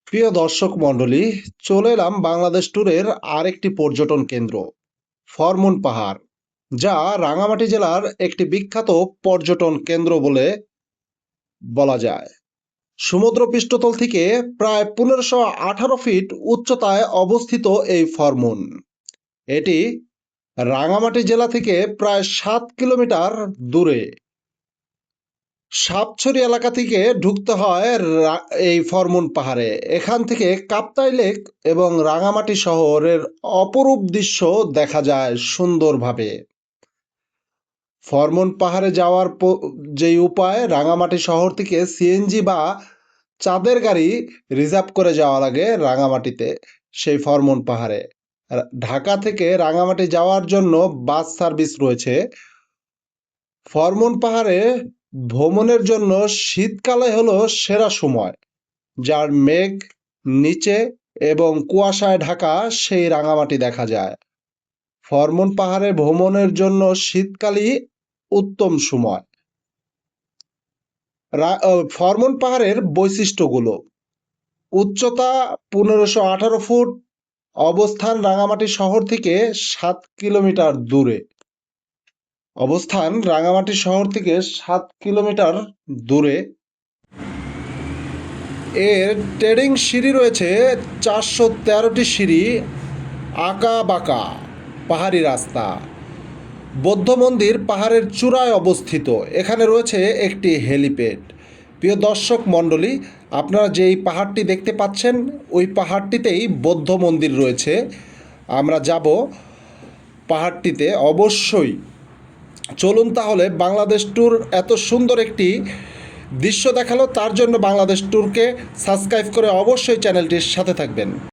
প্রিয় দর্শক মণ্ডলী, চলে এলাম বাংলাদেশ ট্যুরের আরেকটি পর্যটন কেন্দ্র ফরমুন পাহাড়, যা রাঙামাটি জেলার একটি বিখ্যাত পর্যটন কেন্দ্র বলে বলা যায়। সমুদ্র পৃষ্ঠতল থেকে প্রায় 1518 ফিট উচ্চতায় অবস্থিত এই ফরমুন। এটি রাঙামাটি জেলা থেকে প্রায় 7 কিলোমিটার দূরে। সাপছড়ি এলাকা থেকে ঢুকতে হয় এই ফরমুন পাহাড়ে। এখান থেকে কাপ্তাই লেক এবং রাঙামাটি শহরের অপরূপ দৃশ্য দেখা যায় সুন্দরভাবে। ফরমুন পাহাড়ে যাওয়ার যেই উপায়, রাঙামাটি শহর থেকে সিএনজি বা চাঁদের গাড়ি রিজার্ভ করে যাওয়া লাগে রাঙামাটিতে সেই ফরমুন পাহাড়ে। ঢাকা থেকে রাঙামাটি যাওয়ার জন্য বাস সার্ভিস রয়েছে। ফরমুন পাহাড়ে ভ্রমণের জন্য শীতকালে হলো সেরা সময়, যার মেঘ নিচে এবং কুয়াশায় ঢাকা সেই রাঙামাটি দেখা যায়। ফরমুন পাহাড়ে ভ্রমণের জন্য শীতকালই উত্তম সময়। ফরমুন পাহাড়ের বৈশিষ্ট্যগুলো: উচ্চতা 1518 ফুট, অবস্থান রাঙামাটি শহর থেকে 7 কিলোমিটার দূরে। রাঙামাটি শহর থেকে 7 কিলোমিটার দূরে। এর ট্রেডিং সিঁড়ি রয়েছে 413টি সিঁড়ি, আঁকা বাঁকা পাহাড়ি রাস্তা। বৌদ্ধ মন্দির পাহাড়ের চূড়ায় অবস্থিত। এখানে রয়েছে একটি হেলিপ্যাড। প্রিয় দর্শক মণ্ডলী, আপনারা যেই পাহাড়টি দেখতে পাচ্ছেন ওই পাহাড়টিতেই বৌদ্ধ মন্দির রয়েছে। আমরা যাব পাহাড়টিতে অবশ্যই। চলুন তাহলে, বাংলাদেশ ট্যুর এত সুন্দর একটি দৃশ্য দেখালো, তার জন্য বাংলাদেশ ট্যুরকে সাবস্ক্রাইব করে অবশ্যই চ্যানেলটির সাথে থাকবেন।